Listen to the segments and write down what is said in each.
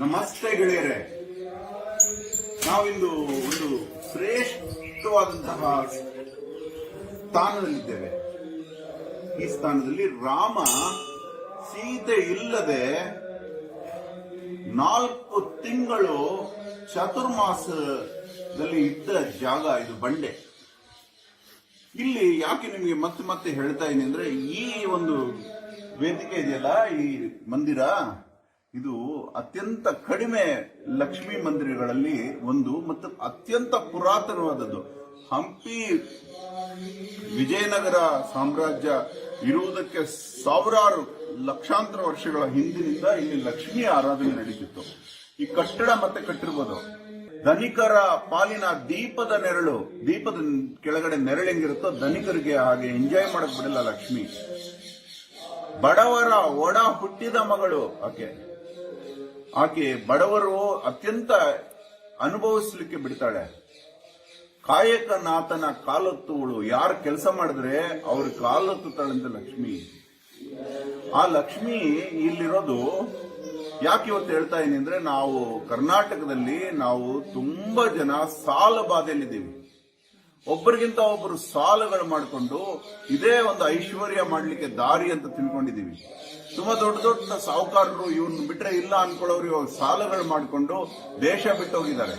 ನಮಸ್ತೆ ಗೆಳೆಯರೆ, ನಾವಿಂದು ಒಂದು ಶ್ರೇಷ್ಠವಾದಂತಹ ಸ್ಥಾನದಲ್ಲಿದ್ದೇವೆ. ಈ ಸ್ಥಾನದಲ್ಲಿ ರಾಮ ಸೀತೆ ಇಲ್ಲದೆ 4 ತಿಂಗಳು ಚಾತುರ್ಮಾಸದಲ್ಲಿ ಇದ್ದ ಜಾಗ ಇದು, ಬಂಡೆ. ಇಲ್ಲಿ ಯಾಕೆ ನಿಮಗೆ ಮತ್ತೆ ಮತ್ತೆ ಹೇಳ್ತಾ ಇದ್ದೀನಿ ಅಂದ್ರೆ, ಈ ಒಂದು ವೇದಿಕೆ ಇದೆಯಲ್ಲ, ಈ ಮಂದಿರ, ಇದು ಅತ್ಯಂತ ಕಡಿಮೆ ಲಕ್ಷ್ಮೀ ಮಂದಿರಗಳಲ್ಲಿ ಒಂದು ಮತ್ತು ಅತ್ಯಂತ ಪುರಾತನವಾದದ್ದು. ಹಂಪಿ ವಿಜಯನಗರ ಸಾಮ್ರಾಜ್ಯ ಇರುವುದಕ್ಕೆ ಸಾವಿರಾರು ಲಕ್ಷಾಂತರ ವರ್ಷಗಳ ಹಿಂದಿನಿಂದ ಇಲ್ಲಿ ಲಕ್ಷ್ಮೀ ಆರಾಧನೆ ನಡೀತಿತ್ತು. ಈ ಕಟ್ಟಡ ಮತ್ತೆ ಕಟ್ಟಿರ್ಬೋದು. ಧನಿಕರ ಪಾಲಿನ ದೀಪದ ನೆರಳು, ದೀಪದ ಕೆಳಗಡೆ ನೆರಳು ಹೆಂಗಿರುತ್ತೋ ಧನಿಕರಿಗೆ ಹಾಗೆ ಎಂಜಾಯ್ ಮಾಡಕ್ ಬಿಡಲ್ಲ ಲಕ್ಷ್ಮಿ. ಬಡವರ ಒಡ ಹುಟ್ಟಿದ ಮಗಳು ಆಕೆ ಬಡವರು ಅತ್ಯಂತ ಅನುಭವಿಸ್ಲಿಕ್ಕೆ ಬಿಡ್ತಾಳೆ. ಕಾಯಕನಾಥನ ಕಾಲೊತ್ತುವಳು, ಯಾರು ಕೆಲಸ ಮಾಡಿದ್ರೆ ಅವ್ರ ಕಾಲೊತ್ತುತ್ತಾಳಂತ ಲಕ್ಷ್ಮಿ. ಆ ಲಕ್ಷ್ಮಿ ಇಲ್ಲಿರೋದು ಯಾಕೆ ಇವತ್ತು ಹೇಳ್ತಾ ಇದೀನಿ ಅಂದ್ರೆ, ನಾವು ಕರ್ನಾಟಕದಲ್ಲಿ ನಾವು ತುಂಬಾ ಜನ ಸಾಲ ಬಾಧೆಯಲ್ಲಿದ್ದೀವಿ. ಒಬ್ಬರಿಗಿಂತ ಒಬ್ಬರು ಸಾಲಗಳು ಮಾಡಿಕೊಂಡು ಇದೇ ಒಂದು ಐಶ್ವರ್ಯ ಮಾಡ್ಲಿಕ್ಕೆ ದಾರಿ ಅಂತ ತಿಳ್ಕೊಂಡಿದೀವಿ. ತುಂಬಾ ದೊಡ್ಡ ದೊಡ್ಡ ಸಾಹುಕಾರರು ಇವನ್ನ ಬಿಟ್ರೆ ಇಲ್ಲ ಅನ್ಕೊಳ್ಳೋರು ಇವಾಗ ಸಾಲಗಳು ಮಾಡಿಕೊಂಡು ದೇಶ ಬಿಟ್ಟು ಹೋಗಿದ್ದಾರೆ.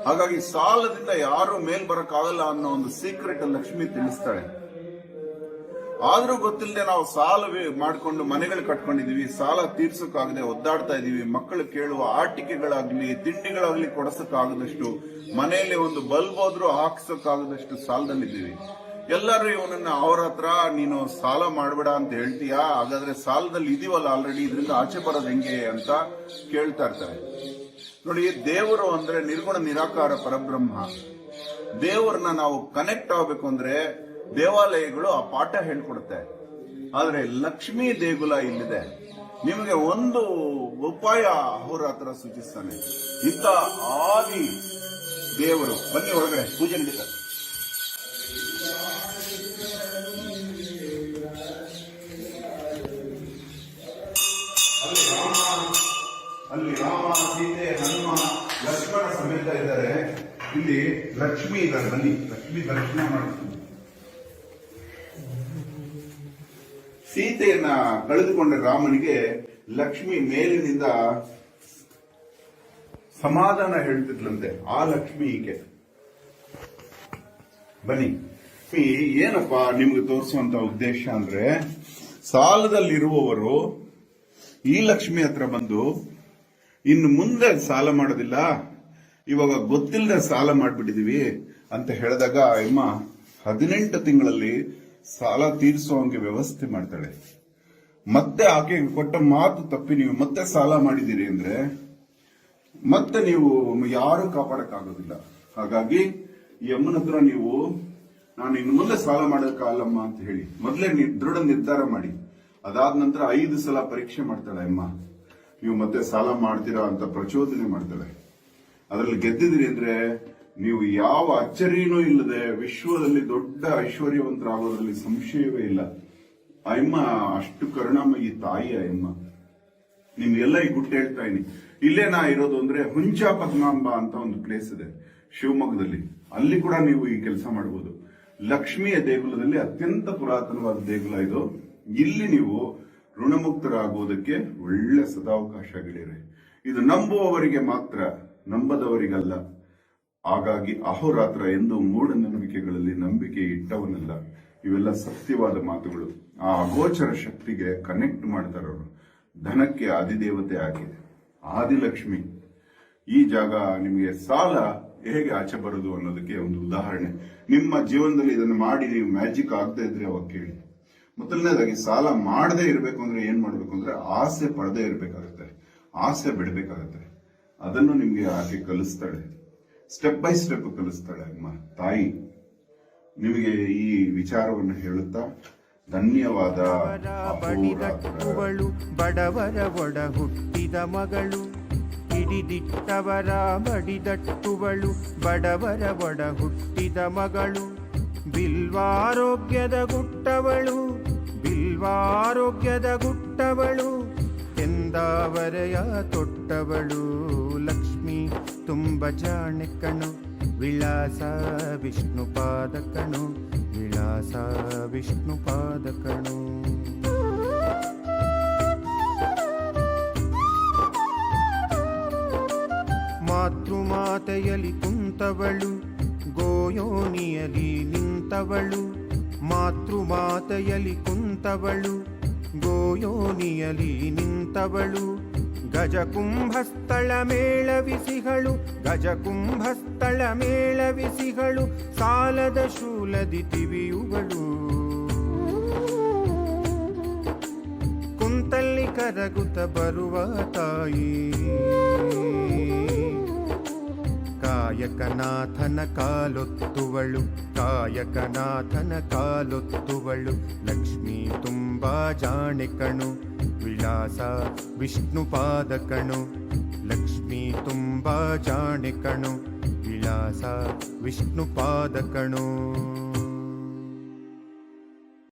ಹಾಗಾಗಿ ಸಾಲದಿಂದ ಯಾರು ಮೇಲ್ ಬರಕ್ಕಾಗಲ್ಲ ಅನ್ನೋ ಒಂದು ಸೀಕ್ರೆಟ್ ಲಕ್ಷ್ಮಿ ತಿಳಿಸ್ತಾಳೆ. ಆದ್ರೂ ಗೊತ್ತಿಲ್ಲದೆ ನಾವು ಸಾಲ ಮಾಡಿಕೊಂಡು ಮನೆಗಳು ಕಟ್ಕೊಂಡಿದೀವಿ, ಸಾಲ ತೀರ್ಸಕ್ಕಾಗದೆ ಒದ್ದಾಡ್ತಾ ಇದೀವಿ. ಮಕ್ಕಳು ಕೇಳುವ ಆಟಿಕೆಗಳಾಗ್ಲಿ ತಿಂಡಿಗಳಾಗ್ಲಿ ಕೊಡಿಸಕ್ಕಾಗದಷ್ಟು, ಮನೆಯಲ್ಲಿ ಒಂದು ಬಲ್ಬ್ ಹೋದ್ರೂ ಹಾಕ್ಸಕ್ಕಾಗದಷ್ಟು ಸಾಲದಲ್ಲಿದ್ದೀವಿ. ಎಲ್ಲರೂ ಇವನನ್ನ ಅವ್ರ ಹತ್ರ ನೀನು ಸಾಲ ಮಾಡಬೇಡ ಅಂತ ಹೇಳ್ತೀಯಾ, ಹಾಗಾದ್ರೆ ಸಾಲದಲ್ಲಿ ಇದೀವಲ್ಲ ಆಲ್ರೆಡಿ, ಇದರಿಂದ ಆಚೆ ಬರೋದು ಹೆಂಗೆ ಅಂತ ಕೇಳ್ತಾ ಇರ್ತಾರೆ. ನೋಡಿ, ದೇವರು ಅಂದ್ರೆ ನಿರ್ಗುಣ ನಿರಾಕಾರ ಪರಬ್ರಹ್ಮ. ದೇವರನ್ನ ನಾವು ಕನೆಕ್ಟ್ ಆಗಬೇಕು ಅಂದ್ರೆ ದೇವಾಲಯಗಳು ಆ ಪಾಠ ಹೇಳ್ಕೊಡುತ್ತೆ. ಆದ್ರೆ ಲಕ್ಷ್ಮೀ ದೇಗುಲ ಇಲ್ಲಿದೆ. ನಿಮಗೆ ಒಂದು ಉಪಾಯ ಅವ್ರ ಹತ್ರ ಸೂಚಿಸ್ತಾನೆ. ಇಂಥ ಆದಿ ದೇವರು, ಬನ್ನಿ ಹೊರಗಡೆ ಪೂಜೆ ನಡೀತಾರೆ. ಅಲ್ಲಿ ರಾಮ, ಸೀತೆ, ಹನುಮ, ಲಕ್ಷ್ಮಣ ಸಮೇತ ಇದ್ದಾರೆ. ಇಲ್ಲಿ ಲಕ್ಷ್ಮಿ ಇದ್ದಾರೆ, ಬನ್ನಿ ಲಕ್ಷ್ಮಿ ದರ್ಶನ ಮಾಡ್ತೀನಿ. ಸೀತೆಯನ್ನ ಕಳೆದುಕೊಂಡ ರಾಮನಿಗೆ ಲಕ್ಷ್ಮಿ ಮೇಲಿನಿಂದ ಸಮಾಧಾನ ಹೇಳ್ತಿದ್ಲಂತೆ. ಆ ಲಕ್ಷ್ಮಿ ಈಕೆ. ಬನ್ನಿ, ಏನಪ್ಪಾ ನಿಮ್ಗೆ ತೋರಿಸುವಂತ ಉದ್ದೇಶ ಅಂದ್ರೆ, ಸಾಲದಲ್ಲಿರುವವರು ಈ ಲಕ್ಷ್ಮಿ ಹತ್ರ ಬಂದು ಇನ್ನು ಮುಂದೆ ಸಾಲ ಮಾಡೋದಿಲ್ಲ, ಇವಾಗ ಗೊತ್ತಿಲ್ಲದೆ ಸಾಲ ಮಾಡ್ಬಿಟ್ಟಿದೀವಿ ಅಂತ ಹೇಳಿದಾಗ ಅಮ್ಮ 18 ತಿಂಗಳಲ್ಲಿ ಸಾಲ ತೀರಿಸುವಂಗೆ ವ್ಯವಸ್ಥೆ ಮಾಡ್ತಾಳೆ. ಮತ್ತೆ ಆಕೆ ಕೊಟ್ಟ ಮಾತು ತಪ್ಪಿ ನೀವು ಮತ್ತೆ ಸಾಲ ಮಾಡಿದ್ದೀರಿ ಅಂದ್ರೆ ಮತ್ತೆ ನೀವು ಯಾರು ಕಾಪಾಡಕ್ಕಾಗೋದಿಲ್ಲ. ಹಾಗಾಗಿ ಈ ಅಮ್ಮನ ಹತ್ರ ನೀವು, ನಾನು ಇನ್ನು ಮುಂದೆ ಸಾಲ ಮಾಡೋಕ್ಕಾಗಲ್ಲಮ್ಮ ಅಂತ ಹೇಳಿ ಮೊದಲೇ ದೃಢ ನಿರ್ಧಾರ ಮಾಡಿ. ಅದಾದ ನಂತರ 5 ಸಲ ಪರೀಕ್ಷೆ ಮಾಡ್ತಾಳೆ ಅಮ್ಮ. ನೀವು ಮತ್ತೆ ಸಾಲ ಮಾಡ್ತೀರಾ ಅಂತ ಪ್ರಚೋದನೆ ಮಾಡ್ತಾಳೆ. ಅದರಲ್ಲಿ ಗೆದ್ದಿದ್ರಿ ಅಂದ್ರೆ ನೀವು ಯಾವ ಅಚ್ಚರಿನೂ ಇಲ್ಲದೆ ವಿಶ್ವದಲ್ಲಿ ದೊಡ್ಡ ಐಶ್ವರ್ಯವಂತರಾಗೋದ್ರಲ್ಲಿ ಸಂಶಯವೇ ಇಲ್ಲ. ಅಮ್ಮ ಅಷ್ಟು ಕರುಣಾಮಯಿ ತಾಯಿ ಅಮ್ಮ. ನಿಮ್ಗೆಲ್ಲ ಈ ಗುಟ್ಟು ಹೇಳ್ತಾ ಇದೀನಿ. ಇಲ್ಲೇ ನಾ ಇರೋದು ಅಂದ್ರೆ ಹುಂಚ ಪದ್ಮಾಂಬ ಅಂತ ಒಂದು ಪ್ಲೇಸ್ ಇದೆ ಶಿವಮೊಗ್ಗದಲ್ಲಿ. ಅಲ್ಲಿ ಕೂಡ ನೀವು ಈ ಕೆಲಸ ಮಾಡಬಹುದು. ಲಕ್ಷ್ಮಿಯ ದೇಗುಲದಲ್ಲಿ ಅತ್ಯಂತ ಪುರಾತನವಾದ ದೇಗುಲ ಇದು. ಇಲ್ಲಿ ನೀವು ಋಣಮುಕ್ತರಾಗುವುದಕ್ಕೆ ಒಳ್ಳೆ ಸದಾವಕಾಶಗಳಿವೆ. ಇದು ನಂಬುವವರಿಗೆ ಮಾತ್ರ, ನಂಬದವರಿಗಲ್ಲ. ಹಾಗಾಗಿ ಅಹೋರಾತ್ರ ಎಂದು ಮೂಢನಂಬಿಕೆಗಳಲ್ಲಿ ನಂಬಿಕೆ ಇಟ್ಟವನಲ್ಲ. ಇವೆಲ್ಲ ಸತ್ಯವಾದ ಮಾತುಗಳು. ಆ ಅಗೋಚರ ಶಕ್ತಿಗೆ ಕನೆಕ್ಟ್ ಮಾಡ್ತಾರವರು. ಧನಕ್ಕೆ ಆದಿದೇವತೆ ಆಗಿದೆ, ಆದಿಲಕ್ಷ್ಮಿ. ಈ ಜಾಗ ನಿಮಗೆ ಸಾಲ ಹೇಗೆ ಆಚೆ ಬರೋದು ಅನ್ನೋದಕ್ಕೆ ಒಂದು ಉದಾಹರಣೆ. ನಿಮ್ಮ ಜೀವನದಲ್ಲಿ ಇದನ್ನು ಮಾಡಿ ನೀವು ಮ್ಯಾಜಿಕ್ ಆಗದೆ ಇದ್ರೆ ಅವಾಗ ಕೇಳಿ. ಮೊದಲನೇದಾಗಿ ಸಾಲ ಮಾಡದೇ ಇರಬೇಕು ಅಂದ್ರೆ ಏನ್ ಮಾಡ್ಬೇಕು ಅಂದ್ರೆ, ಆಸೆ ಪಡದೇ ಇರಬೇಕಾಗುತ್ತೆ, ಆಸೆ ಬಿಡಬೇಕಾಗತ್ತೆ. ಅದನ್ನು ನಿಮ್ಗೆ ಆಕೆ ಕಲಿಸ್ತಾಳೆ, ಸ್ಟೆಪ್ ಬೈ ಸ್ಟೆಪ್ ಕಲಿಸ್ತಾಳೆ ಅಮ್ಮ ತಾಯಿ. ನಿಮಗೆ ಈ ವಿಚಾರವನ್ನು ಹೇಳುತ್ತಾ ಧನ್ಯವಾದ. ಬಡಿದಟ್ಟುವಳು ಬಡವರ ಒಡ ಹುಟ್ಟಿದ ಮಗಳು, ಹಿಡಿದಿಟ್ಟವರ ಬಡಿದಟ್ಟುವಳು ಬಡವರ ಒಡ ಹುಟ್ಟಿದ ಮಗಳು. ಬಿಲ್ವಾರೋಗ್ಯದ ಗುಟ್ಟವಳು, ಬಿಲ್ವಾರೋಗ್ಯದ ಗುಟ್ಟವಳು, ಬೃಂದಾವರೆಯ ತೊಟ್ಟವಳು ಲಕ್ಷ್ಮಿ ತುಂಬ ಜಾಣೆ ಕಣು ವಿಳಾಸ ವಿಷ್ಣುಪಾದ ಕಣು ವಿಳಾಸ ವಿಷ್ಣುಪಾದ ಕಣು ಮಾತೃಮಾತೆಯಲಿ ಕುಂತವಳು ಗೋಯೋನಿಯಲಿ ನಿಂತವಳು ಮಾತೃಮಾತೆಯಲಿ ಕುಂತವಳು ಗೋಯೋನಿಯಲಿ ನಿಂತವಳು ಗಜಕುಂಭಸ್ಥಳ ಮೇಳವಿಸಿಗಳು ಗಜಕುಂಭಸ್ಥಳ ಮೇಳವಿಸಿಗಳು ಸಾಲದ ಶೂಲದಿ ತಿವಿಯುಗಳು ಕುಂತಲ್ಲಿ ಕರಗುತ್ತ ಬರುವ ತಾಯಿ ಕಾಯಕನಾಥನ ಕಾಲೊತ್ತುವಳು ಕಾಯಕನಾಥನ ಕಾಲೊತ್ತುವಳು ಲಕ್ಷ್ಮೀ ತುಂಬಾ ಜಾಣೆ ಕಣು ವಿಳಾಸ ವಿಷ್ಣುಪಾದ ಕಣು ಲಕ್ಷ್ಮೀ ತುಂಬಾ ಜಾಣೆ ಕಣು ವಿಳಾಸ ವಿಷ್ಣುಪಾದ ಕಣು